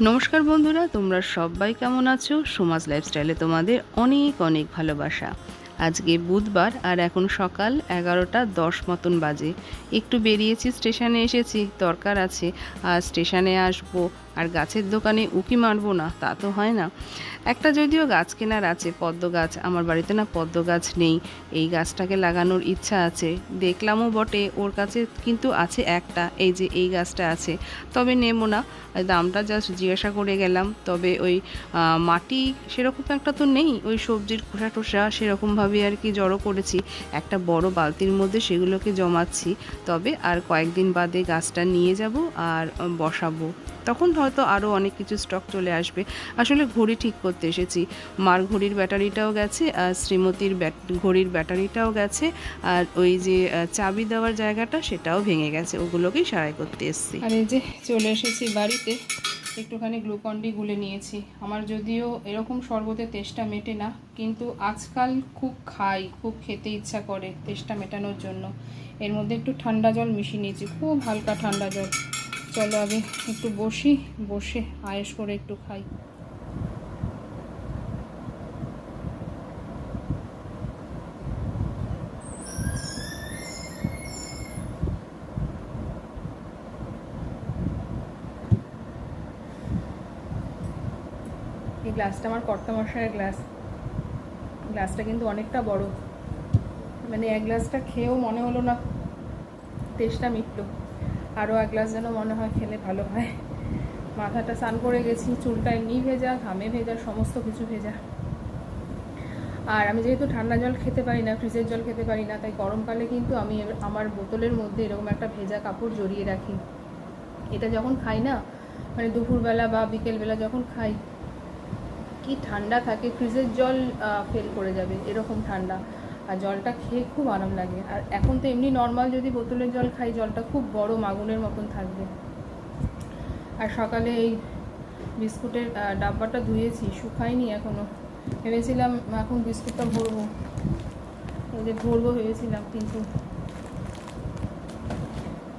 নমস্কার বন্ধুরা, তোমরা সবাই কেমন আছো? সমাজ লাইফস্টাইলে তোমাদের অনেক অনেক ভালোবাসা। আজকে বুধবার আর এখন সকাল 11:10 মতন বাজে। একটু বেরিয়েছি, স্টেশনে এসেছি, দরকার আছে। আর স্টেশনে আসবো আর গাছের দোকানে উকি মারবো না, তা তো হয় না। একটা যদিও গাছ কেনার আছে, পদ্ম গাছ। আমার বাড়িতে না পদ্ম গাছ নেই, এই গাছটাকে লাগানোর ইচ্ছা আছে। দেখলামও বটে, ওর কাছে কিন্তু আছে একটা, এই যে এই গাছটা আছে, তবে নেবো না। দামটা জাস্ট জিজ্ঞাসা করে গেলাম। তবে ওই মাটি সেরকম একটা তো নেই, ওই সবজির খোসা টোসা সেরকমভাবে আর কি জড়ো করেছি একটা বড় বালতির মধ্যে, সেগুলোকে জমাচ্ছি। তবে আর কয়েকদিন বাদে গাছটা নিয়ে যাব আর বসাবো, তখন হয়তো আরও অনেক কিছু স্টক চলে আসবে। আসলে ঘড়ি ঠিক করতে এসেছি, মার ঘড়ির ব্যাটারিটাও গেছে আর শ্রীমতীর ঘড়ির ব্যাটারিটাও গেছে, আর ওই যে চাবি দেওয়ার জায়গাটা সেটাও ভেঙে গেছে, ওগুলোকেই সারাই করতে এসেছি। আর এই যে চলে এসেছি বাড়িতে, একটুখানি গ্লুকন্ডি গুলে নিয়েছি। আমার যদিও এরকম শরবতের তেষ্টা মেটে না, কিন্তু আজকাল খুব খাই, খুব খেতে ইচ্ছা করে তেষ্টা মেটানোর জন্য। এর মধ্যে একটু ঠান্ডা জল মিশিয়ে নিয়েছি, খুব হালকা ঠান্ডা জল। চলো আগে একটু বসে আয়েশ করে একটু খাই। এই গ্লাসটা আমার কর্তামশায়ের গ্লাসটা কিন্তু অনেকটা বড়, মানে এক গ্লাসটা খেয়েও মনে হলো না তেষ্টা মিটলো, আরও এক গ্লাস যেন মনে হয় খেলে ভালো হয়। মাথাটা স্নান করে গেছি, চুলটা এমনি ভেজা, ঘামে ভেজা, সমস্ত কিছু ভেজা। আর আমি যেহেতু ঠান্ডা জল খেতে পারি না, ফ্রিজের জল খেতে পারি না, তাই গরমকালে কিন্তু আমি আমার বোতলের মধ্যে এরকম একটা ভেজা কাপড় জড়িয়ে রাখি। এটা যখন খাই না, মানে দুপুরবেলা বা বিকেলবেলা যখন খাই, কি ঠান্ডা থাকে, ফ্রিজের জল ফেল করে যাবে এরকম ঠান্ডা। আর জলটা খেয়ে খুব আরাম লাগে। আর এখন তো এমনি নর্মাল যদি বোতলের জল খাই, জলটা খুব বড় মাগুনের মতন থাকবে। আর সকালে এই বিস্কুটের ডাব্বাটা ধুয়েছি, শুকায়নি এখনও। ভেবেছিলাম এখন বিস্কুটটা ভরবো, এই যে ভরবো ভেবেছিলাম, কিন্তু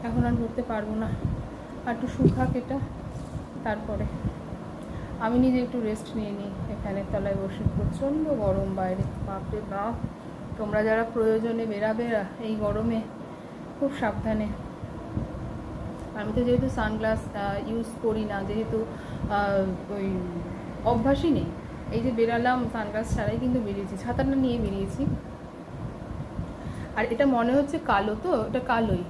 এখন আর ভরতে পারবো না। আর একটু শুকাক এটা, তারপরে আমি নিজে একটু রেস্ট নিয়ে নিই ফ্যানের তলায় বসে। প্রচণ্ড গরম বাইরে, বাপরে বাপ। তোমরা যারা প্রয়োজনে বেরাবে এই গরমে খুব সাবধানে। আমি তো যেহেতু সানগ্লাস ইউজ করি না, যেহেতু ওই অভ্যাসই নেই, এই যে বেরালাম সানগ্লাস ছাড়াই কিন্তু বেরিয়েছি, ছাতাটা নিয়ে বেরিয়েছি। আর এটা মনে হচ্ছে কালো, তো এটা কালোই।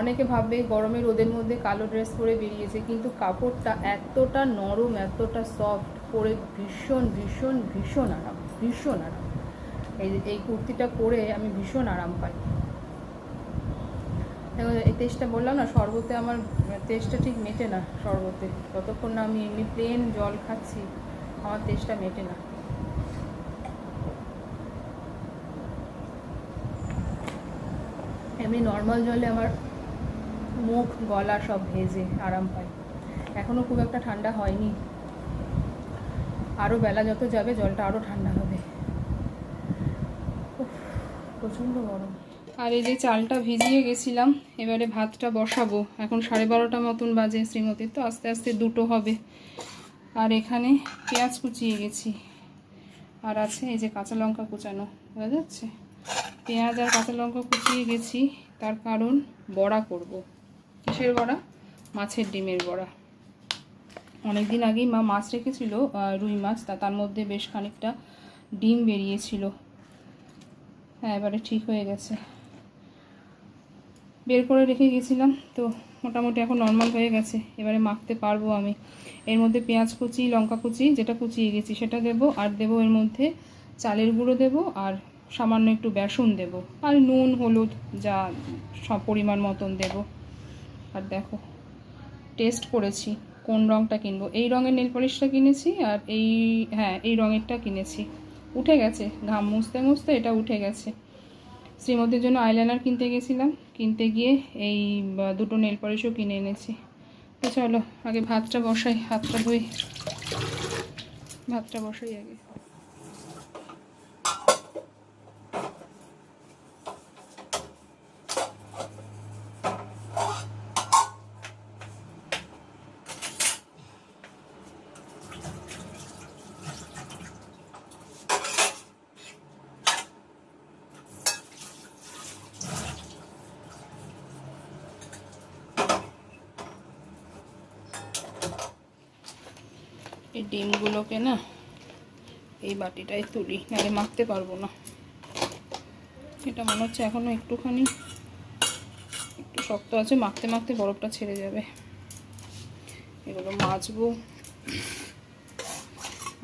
অনেকে ভাববে গরমে রোদের মধ্যে কালো ড্রেস পরে বেরিয়েছে, কিন্তু কাপড়টা এতটা নরম, এতটা সফট, পরে ভীষণ ভীষণ ভীষণ আরাম, ভীষণ আরাম। এই কুর্তিটা পরে আমি ভীষণ আরাম পাই। এই তেষ্টা বললাম না, শরবতে আমার তেষ্টা ঠিক মেটে না। শরবতে যতক্ষণ না আমি এমনি প্লেন জল খাচ্ছি, আমার তেষ্টা মেটে না। এমনি নর্মাল জলে আমার মুখ গলা সব ভেজে আরাম পাই। এখনও খুব একটা ঠান্ডা হয়নি, আরও বেলা যত যাবে জলটা আরও ঠান্ডা হবে। প্রচণ্ড গরম। আর এই যে চালটা ভিজিয়ে গেছিলাম, এবারে ভাতটা বসাবো। এখন 12:30 মতন বাজে, শ্রীমতীর তো আস্তে আস্তে 2টো হবে। আর এখানে পেঁয়াজ কুচিয়ে গেছি, আর আছে এই যে কাঁচা লঙ্কা কুচানো, বোঝা যাচ্ছে। পেঁয়াজ আর কাঁচা লঙ্কা কুচিয়ে গেছি, তার কারণ বড়া করব। কিসের বড়া? মাছের ডিমের বড়া। অনেক দিন আগেই মা মাছ রেখেছিল, রুই মাছ, তার মধ্যে বেশ খানিকটা ডিম বেরিয়েছিল। হ্যাঁ, এবারে ঠিক হয়ে গেছে, বের করে রেখে গেছিলাম তো, মোটামুটি এখন নর্মাল হয়ে গেছে। এবারে মাখতে পারবো আমি। এর মধ্যে পেঁয়াজ কুচি, লঙ্কা কুচি যেটা কুচিয়ে গেছি সেটা দেবো, আর দেবো এর মধ্যে চালের গুঁড়ো দেবো, আর সামান্য একটু বেসন দেবো, আর নুন হলুদ যা সব পরিমাণ মতন দেবো। আর দেখো টেস্ট করেছি কোন রঙটা কিনবো। এই রঙের নেল পলিশটা কিনেছি, আর এই রঙেরটা কিনেছি। উঠে গেছে, ঘাম মুছতে মুছতে এটা উঠে গেছে। শ্রীমতীর জন্য আইলাইনার কিনতে গেছিলাম, কিনতে গিয়ে এই 2টো নেল পলিশও কিনে এনেছি। তো চলো আগে ভাতটা বসাই, হাতটা ধুই, ভাতটা বসাই আগে। এই ডিমগুলোকে না এই বাটিটায় তুলি, নাহলে মাখতে পারবো না। এটা মনে হচ্ছে এখনও একটু শক্ত আছে, মাখতে মাখতে বরফটা ছেড়ে যাবে। এগুলো মাজবো।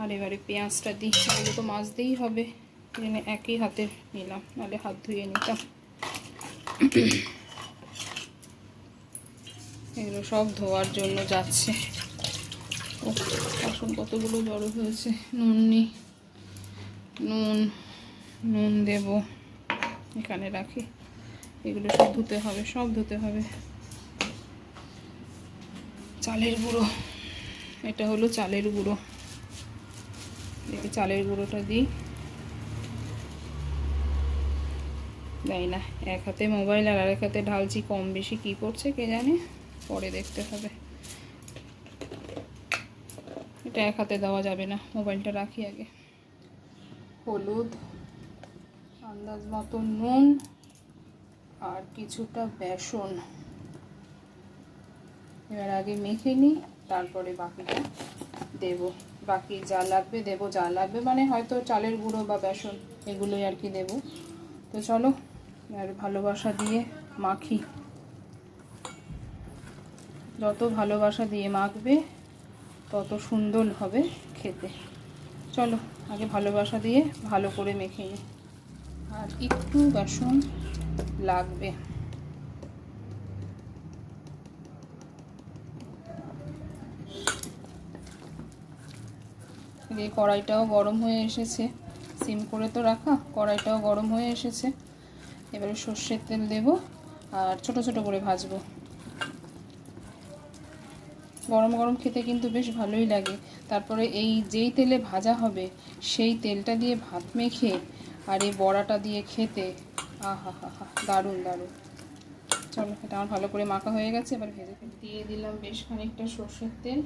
আর এবারে পেঁয়াজটা দিই, এগুলো তো মাজতেই হবে, এখানে একই হাতে নিলাম, নাহলে হাত ধুয়ে নিতাম। এগুলো সব ধোয়ার জন্য যাচ্ছে। ও বাসন কতগুলো জড়ো হয়েছে। নুন দেব, এখানে রাখি। এগুলো সব ধুতে হবে। চালের গুঁড়ো, এটা হলো চালের গুঁড়ো। দেখি চালের গুঁড়োটা দিই। জানি না, এক হাতে মোবাইল আর আরেক হাতে ঢালছি, কম বেশি কী পড়ছে কে জানে, পরে দেখতে হবে। এটা এক হাতে দেওয়া যাবে না, মোবাইলটা রাখি আগে। হলুদ, আন্দাজ মতো নুন আর কিছুটা বেসন। এবার আগে মেখে নিই, তারপরে বাকিটা দেব। বাকি যা লাগবে দেব, যা লাগবে মানে হয়তো চালের গুঁড়ো বা বেসন এগুলোই আর কি দেব। তো চলো আর ভালোবাসা দিয়ে মাখি। যত ভালোবাসা দিয়ে মাখবে তত সুন্দর হবে খেতে। চলো আগে ভালোবাসা দিয়ে ভালো করে মেখে নিই। আর একটু বেসন লাগবে। এই কড়াইটাও গরম হয়ে এসেছে, সিম করে তো রাখা, কড়াইটাও গরম হয়ে এসেছে। এবারে সর্ষের তেল দেব আর ছোট ছোট করে ভাজবো। গরম গরম খেতে কিন্তু বেশ ভালোই লাগে। তারপরে এই যেই তেলে ভাজা হবে সেই তেলটা দিয়ে ভাত মেখে আর এই বড়াটা দিয়ে খেতে আহা হা হা, দারুণ দারুণ। চলো এটা আমার ভালো করে মাখা হয়ে গেছে, এবার ভেজে দিয়ে দিলাম বেশ খানিকটা সর্ষের তেল।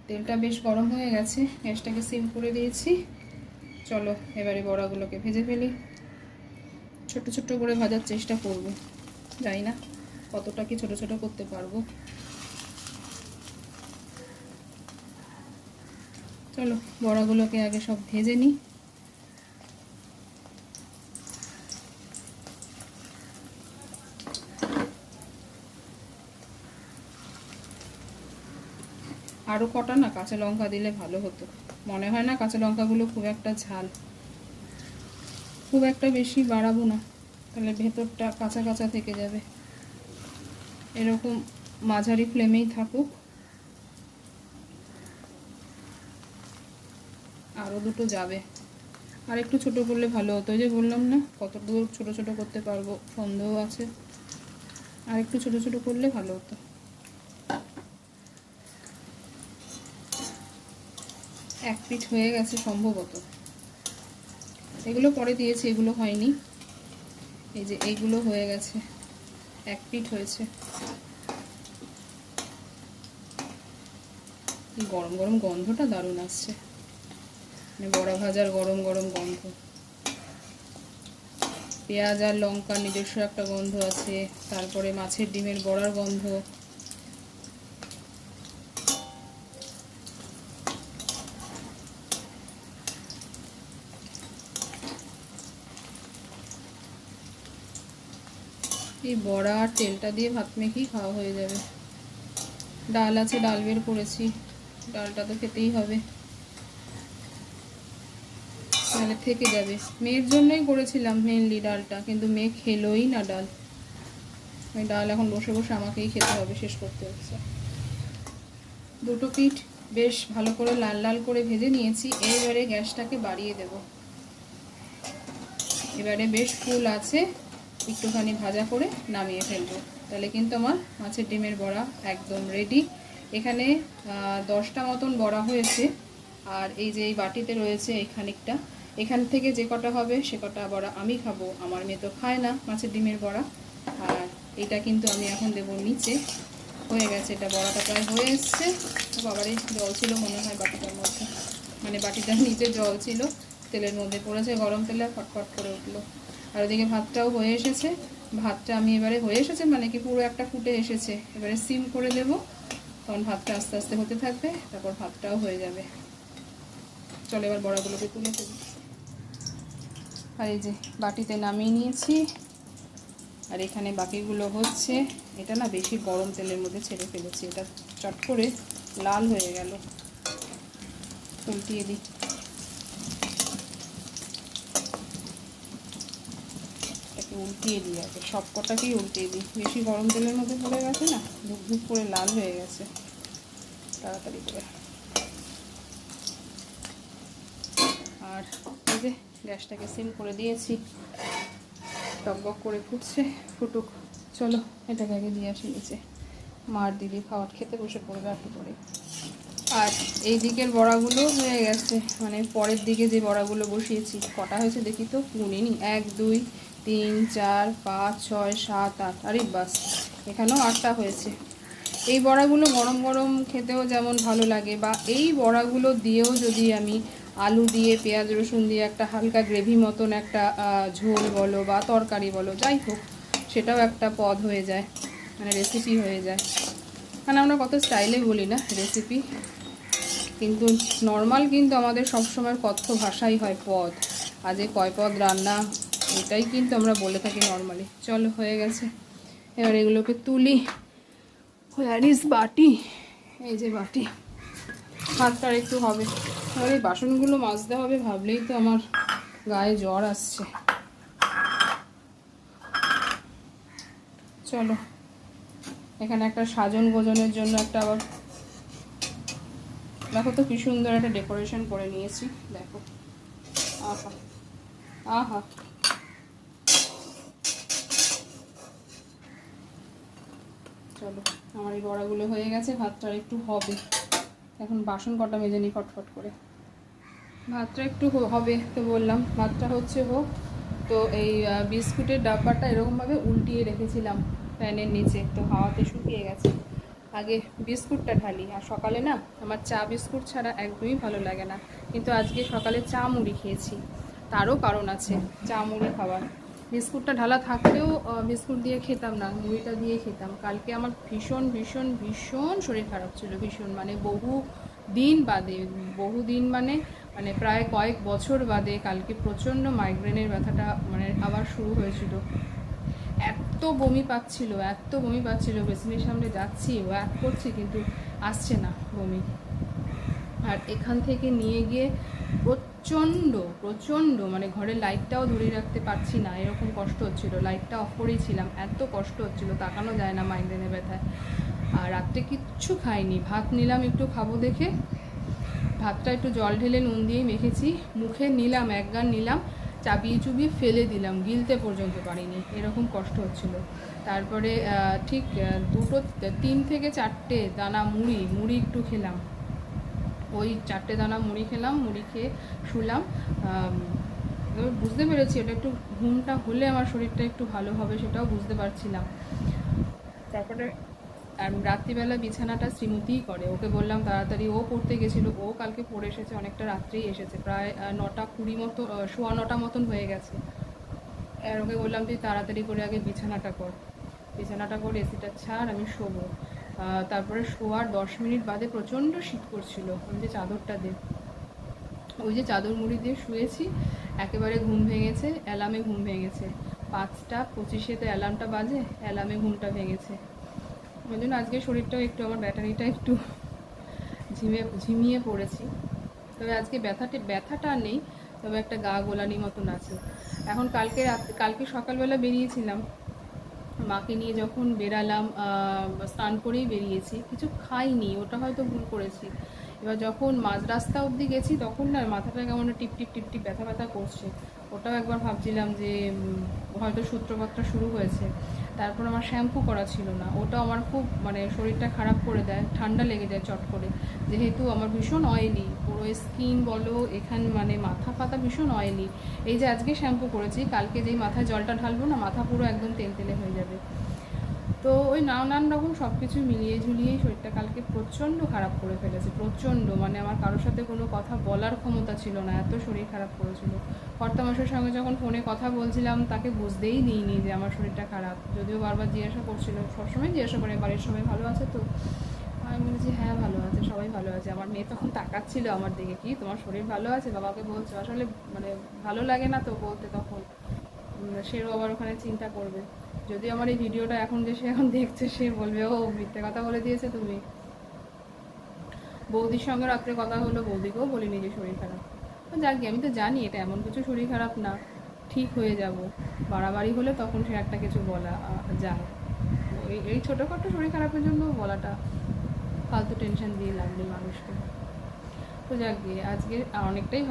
তেলটা বেশ গরম হয়ে গেছে, গ্যাসটাকে সিম করে দিয়েছি। চলো এবারে বড়াগুলোকে ভেজে ফেলি। ছোট ছোট করে ভাজার চেষ্টা করব, জানি না কতটা কি ছোট ছোট করতে পারবো। চলো বড়াগুলোকে আগে সব ভেজে নিই। আরও কটা না কাঁচা লঙ্কা দিলে ভালো হতো, মনে হয় না কাঁচা লঙ্কাগুলো খুব একটা ঝাল, খুব একটা বেশি বাড়াবো না, তাহলে ভেতরটা কাঁচা কাঁচা থেকে যাবে। এরকম মাঝারি ফ্লেমেই থাকুক। আরও দুটো যাবে, আর একটু ছোটো করলে ভালো হতো। ওই যে বললাম না কত দূর ছোটো ছোটো করতে পারবো সন্দেহ আছে, আর একটু ছোটো ছোটো করলে ভালো হতো। এক পিঠ হয়ে গেছে সম্ভবত, এগুলো পরে দিয়েছি, এগুলো হয়নি। এই যে এইগুলো হয়ে গেছে, এক পিঠ হয়েছে। গরম গরম গন্ধটা দারুণ আসছে, মানে বড়া ভাজার গরম গরম গন্ধ। পেঁয়াজ আর লঙ্কার নিজস্ব একটা গন্ধ আছে, তারপরে মাছের ডিমের বড়ার গন্ধ। এই বড়া আর তেলটা দিয়ে ভাত মেখেই খাওয়া হয়ে যাবে। ডাল আছে, ডাল বের করেছি, ডালটা তো খেতেই হবে, তাহলে থেকে যাবে। মেয়ের জন্যই করেছিলাম মেনলি ডালটা, কিন্তু মেয়ে খেলোই না ডাল। ওই ডাল এখন বসে বসে আমাকেই খেতে হবে, শেষ করতে হচ্ছে। দুটো পিঠ বেশ ভালো করে লাল লাল করে ভেজে নিয়েছি, এবারে গ্যাসটাকে বাড়িয়ে দেব। এবারে বেশ ফুল আছে, একটুখানি ভাজা করে নামিয়ে ফেলবো, তাহলে কিন্তু আমার মাছের ডিমের বড়া একদম রেডি। এখানে 10টা মতন বড়া হয়েছে, আর এই যে এই বাটিতে রয়েছে এই খানিকটা, এখান থেকে যে কটা হবে সে কটা বড়া আমি খাবো, আমার মেয়ে তো খায় না মাছের ডিমের বড়া। আর এটা কিন্তু আমি এখন দেবো নিচে, হয়ে গেছে, এটা বড়াটা প্রায় হয়ে এসছে। বাবারই জল ছিল মনে হয় বাটিটার মধ্যে, মানে বাটিটার নিচে জল ছিল, তেলের মধ্যে পড়েছে, গরম তেলে ফটফট করে উঠলো। আর ওদিকে ভাতটাও হয়ে এসেছে। ভাতটা আমি এবারে হয়ে এসেছে মানে কি পুরো একটা ফুটে এসেছে, এবারে সিম করে দেবো, তখন ভাতটা আস্তে আস্তে হতে থাকবে, তারপর ভাতটাও হয়ে যাবে। চলো এবার বড়াগুলোকে তুলে ফেলি। আর এই যে বাটিতে নামিয়ে নিয়েছি, আর এখানে বাকিগুলো হচ্ছে। এটা না বেশি গরম তেলের মধ্যে ছেড়ে ফেলেছি, এটা চট করে লাল হয়ে গেল। উল্টিয়ে দিই, এটাকে উল্টিয়ে দিই, আগে সব কটাকেই উল্টিয়ে দিই। বেশি গরম তেলের মধ্যে পড়ে গেছে না, ধুপ ধুপ করে লাল হয়ে গেছে, তাড়াতাড়ি করে। আর এই যে গ্যাসটাকে সিম করে দিয়েছি, টকবক করে ফুটছে, ফুটুক। চলো এটাকে আগে দিয়ে আসি নিচে, মার দিদি খাওয়ার খেতে বসে পড়বে একটু পরে। আর এই দিকের বড়াগুলো হয়ে গেছে, মানে পরের দিকে যে বড়াগুলো বসিয়েছি, কটা হয়েছে দেখি তো, গুনিনি, 1 2 3 4 5 6 7 8, আরে বাস এখানেও 8টা হয়েছে। এই বড়াগুলো গরম গরম খেতেও যেমন ভালো লাগে, বা এই বড়াগুলো দিয়েও যদি আমি আলু দিয়ে পেঁয়াজ রসুন দিয়ে একটা হালকা গ্রেভি মতন একটা ঝোল বলো বা তরকারি বলো, যাই হোক, সেটাও একটা পদ হয়ে যায়, মানে রেসিপি হয়ে যায়। কারণ আমরা কত স্টাইলে বলি না রেসিপি, কিন্তু নর্মাল কিন্তু আমাদের সবসময় কথ্য ভাষাই হয় পদ। আজ কয় পদ রান্না, এটাই কিন্তু আমরা বলে থাকি নর্মালি। চলো হয়ে গেছে, এবার এগুলোকে তুলি। হোয়ার ইজ বাটি, এই যে বাটি। হাতটা একটু হবে, এবার এই বাসনগুলো মাজতে হবে ভাবলেই তো আমার গায়ে জ্বর আসছে। চলো এখানে একটা সাজন গোজনের জন্য একটা, আবার দেখো তো কি সুন্দর একটা ডেকোরেশন করে নিয়েছি, দেখো, আহা আহা। চলো আমার এই বড়াগুলো হয়ে গেছে, ভাতটা একটু হবে, এখন বাসন কটা মেজে নিই ফটফট করে। ভাতটা একটু হবে তো বললাম, ভাতটা হচ্ছে হোক। তো এই বিস্কুটের ডাব্বাটা এরকমভাবে উল্টিয়ে রেখেছিলাম ফ্যানের নিচে, তো হাওয়াতে শুকিয়ে গেছে। আগে বিস্কুটটা ঢালি, আর সকালে না আমার চা বিস্কুট ছাড়া একদমই ভালো লাগে না, কিন্তু আজকে সকালে চা মুড়ি খেয়েছি, তারও কারণ আছে চা মুড়ি খাওয়ার। বিস্কুটটা ঢালা থাকলেও বিস্কুট দিয়ে খেতাম না, মুড়িটা দিয়ে খেতাম। কালকে আমার ভীষণ ভীষণ ভীষণ শরীর খারাপ ছিল, ভীষণ, মানে বহুদিন মানে মানে প্রায় কয়েক বছর বাদে কালকে প্রচণ্ড মাইগ্রেনের ব্যথাটা মানে আবার শুরু হয়েছিল। এত বমি পাচ্ছিল, বেসিনের সামনে যাচ্ছি ওয়াক করছি কিন্তু আসছে না বমি। আর এখান থেকে নিয়ে গিয়ে প্রচণ্ড মানে ঘরের লাইটটাও ধরে রাখতে পারছি না, এরকম কষ্ট হচ্ছিল। লাইটটা অফ করেই ছিলাম, এত কষ্ট হচ্ছিল, তাকানো যায় না মাইগ্রেনের ব্যথায়। আর রাত্রে কিচ্ছু খাইনি, ভাত নিলাম একটু খাবো দেখে, ভাতটা একটু জল ঢেলে নুন দিয়ে মেখেছি, মুখে নিলাম, এক গান নিলাম, চাবিয়ে চুবিয়ে ফেলে দিলাম, গিলতে পর্যন্ত পারিনি, এরকম কষ্ট হচ্ছিল। তারপরে ঠিক 3 থেকে 4টে দানা মুড়ি একটু খেলাম, ওই 4টে দানা মুড়ি খেলাম, মুড়ি খেয়ে শুলাম। বুঝতে পেরেছি ওটা একটু ঘুমটা হলে আমার শরীরটা একটু ভালো হবে, সেটাও বুঝতে পারছিলাম। তারপরে আর রাত্রিবেলা বিছানাটা শ্রীমতিই করে, ওকে বললাম তাড়াতাড়ি, ও পড়তে গেছিলো, ও কালকে পড়ে এসেছে, অনেকটা রাত্রেই এসেছে, প্রায় 9:20 মতো, 9:15 মতন হয়ে গেছে। আর ওকে বললাম তুই তাড়াতাড়ি করে আগে বিছানাটা কর, এসিটা ছাড়, আমি শোবো। তারপরে শোয়ার 10 মিনিট বাদে প্রচণ্ড শীত করছিল, আমি যে চাদরটা ওই যে চাদর মুড়ি দিয়ে শুয়েছি, একেবারে ঘুম ভেঙেছে, অ্যালার্মে ঘুম ভেঙেছে, 5:25-এ অ্যালার্মটা বাজে, অ্যালার্মে ঘুমটা ভেঙেছে। ওই জন্য আজকে শরীরটাও একটু, আমার ব্যাটারিটা একটু ঝিমিয়ে পড়েছি। তবে আজকে ব্যথাটা নেই, তবে একটা গা গোলানি মতন আছে। এখন কালকে সকালবেলা বেরিয়েছিলাম, মাকে নিয়ে যখন বেরালাম, স্নান করেই বেরিয়েছি, কিছু খাইনি, ওটা হয়তো ভুল করেছি। এবার যখন মাঝ রাস্তা অবধি গেছি তখন না মাথাটা কেমন টিপ টিপ ব্যথা করছে, ওটাও একবার ভাবছিলাম যে হয়তো সূত্রপাতটা শুরু হয়েছে। তারপর আমার শ্যাম্পু করা ছিল না, ওটাও আমার খুব মানে শরীরটা খারাপ করে দেয়, ঠান্ডা লেগে যায় চট করে, যেহেতু আমার ভীষণ অয়েলি পুরো স্কিন বলো, এখান মানে মাথা ফাতা ভীষণ অয়েলি। এই যে আজকে শ্যাম্পু করেছি, কালকে যেই মাথায় জলটা ঢালবো না, মাথা পুরো একদম তেলতেলে হয়ে যাবে। তো তো ওই নানান রকম সব কিছু মিলিয়ে ঝুলিয়েই শরীরটা কালকে প্রচণ্ড খারাপ করে ফেলেছে, প্রচণ্ড, মানে আমার কারোর সাথে কোনো কথা বলার ক্ষমতা ছিল না, এত শরীর খারাপ করেছিল। কর্তামশাইয়ের সঙ্গে যখন ফোনে কথা বলছিলাম তাকে বুঝতেই দিইনি যে আমার শরীরটা খারাপ, যদিও বারবার জিজ্ঞাসা করছিল, সবসময় জিজ্ঞাসা করে বাড়ির সবাই ভালো আছে তো। আমি বলেছি হ্যাঁ ভালো আছে, সবাই ভালো আছে। আমার মেয়ে তখন তাকাচ্ছিল আমার দিকে, কি তোমার শরীর ভালো আছে, বাবাকে বলছো, আসলে মানে ভালো লাগে না তো বলতে তখন, সেও আবার ওখানে চিন্তা করবে। যদি আমার এই ভিডিওটা এখন যে সে এখন দেখছে, সে বলবে ও মিথ্যে কথা বলে দিয়েছে তুমি। বৌদির সঙ্গে রাত্রে কথা হলো, বৌদিকেও বলিনি যে শরীর খারাপ। যাক গে, আমি তো জানি এটা এমন কিছু শরীর খারাপ না, ঠিক হয়ে যাব। বাড়াবাড়ি হলে তখন সে একটা কিছু বলা যায়। এই ছোটোখাটো শরীর খারাপের জন্য বলাটা ফালতু, টেনশন দিয়ে লাভ নেই মানুষকে। তো যাক গিয়ে আজকে অনেকটাই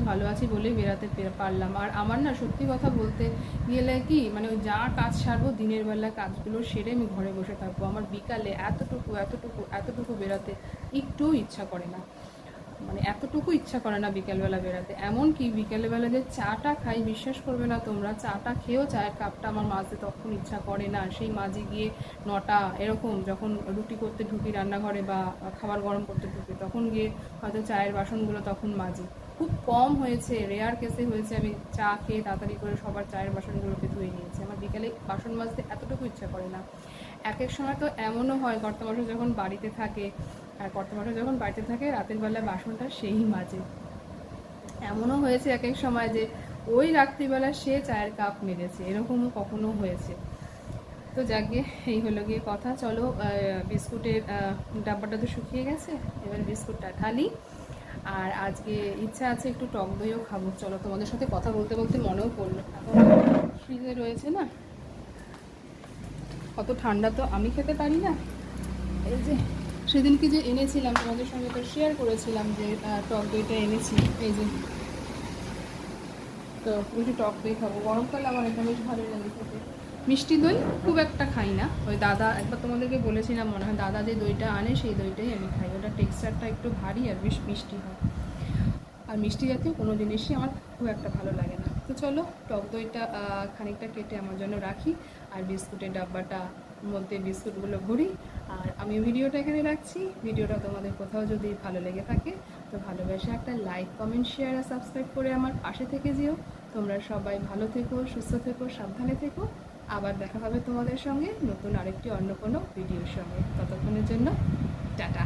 ভালো আছি বলেই বেরাতে পারলাম। আর আমার না সত্যি কথা বলতে গেলে কি, মানে ওই যা কাজ সারবো দিনের বেলা কাজগুলো সেরে আমি ঘরে বসে থাকবো, আমার বিকালে এতটুকু বেরাতে একটুও ইচ্ছা করে না, মানে এতটুকু ইচ্ছা করে না বিকেলবেলা বেরাতে। এমনকি বিকেলবেলা যে চাটা খাই, বিশ্বাস করবে না তোমরা, চাটা খেয়েও চায়ের কাপটা আমার মাজতে তখন ইচ্ছা করে না। সেই মাঝে গিয়ে 9টা এরকম যখন রুটি করতে ঢুকি রান্নাঘরে বা খাবার গরম করতে ঢুকি, তখন গিয়ে হয়তো চায়ের বাসনগুলো তখন মাজি। খুব কম হয়েছে, রেয়ার কেসে হয়েছে আমি চা খেয়ে তাড়াতাড়ি করে সবার চায়ের বাসনগুলোকে ধুয়ে নিয়েছি। আমার বিকেলে বাসন মাজতে এতটুকু ইচ্ছা করে না। এক এক সময় তো এমনও হয় কর্তামশাই যখন বাড়িতে থাকে, আর কর্তামশাই যখন বাড়িতে থাকে রাতের বেলা বাসনটা সেই মাজে। এমনও হয়েছে এক এক সময় যে ওই রাত্রিবেলা সে চায়ের কাপ মেরেছে, এরকমও কখনো হয়েছে। তো যাকে এই হলো গিয়ে কথা। চলো, বিস্কুটের ডাব্বাটা তো শুকিয়ে গেছে, এবার বিস্কুটটা ঢালি। আর আজকে ইচ্ছা আছে একটু টক দইও খাবো। চলো, তোমাদের সাথে কথা বলতে বলতে মনেও পড়লো, এখন ফ্রিজে রয়েছে না, অত ঠান্ডা তো আমি খেতে পারি না। এই যে সেদিনকে যে এনেছিলাম তোমাদের সঙ্গে তো শেয়ার করেছিলাম যে টক দইটা এনেছি, এই যে। তো একটু টক দই খাবো, গরমকালে আমার এটা বেশ ভালো লাগে খেতে। মিষ্টি দই খুব একটা খাই না, ওই দাদা একবার তোমাদেরকে বলেছিলাম মনে হয়, দাদা যে দইটা আনে সেই দইটাই আমি খাই, ওটা টেক্সচারটা একটু ভারী আর বেশ মিষ্টি হয়। আর মিষ্টি জাতীয় কোনো জিনিসই আমার খুব একটা ভালো লাগে না। তো চলো, টক দইটা খানিকটা কেটে আমার জন্য রাখি, আর বিস্কুটের ডাব্বাটা মধ্যে বিস্কুটগুলো ভরি। আর আমি ভিডিওটা এখানে রাখছি। ভিডিওটা তোমাদের কোথাও যদি ভালো লেগে থাকে তো ভালোবেসে একটা লাইক, কমেন্ট, শেয়ার আর সাবস্ক্রাইব করে আমার পাশে থেকে যেও। তোমরা সবাই ভালো থেকো, সুস্থ থেকো, সাবধানে থেকো। আবার দেখা হবে তোমাদের সঙ্গে নতুন আরেকটি অন্য কোনো ভিডিওর সঙ্গে। ততক্ষণের জন্য টাটা।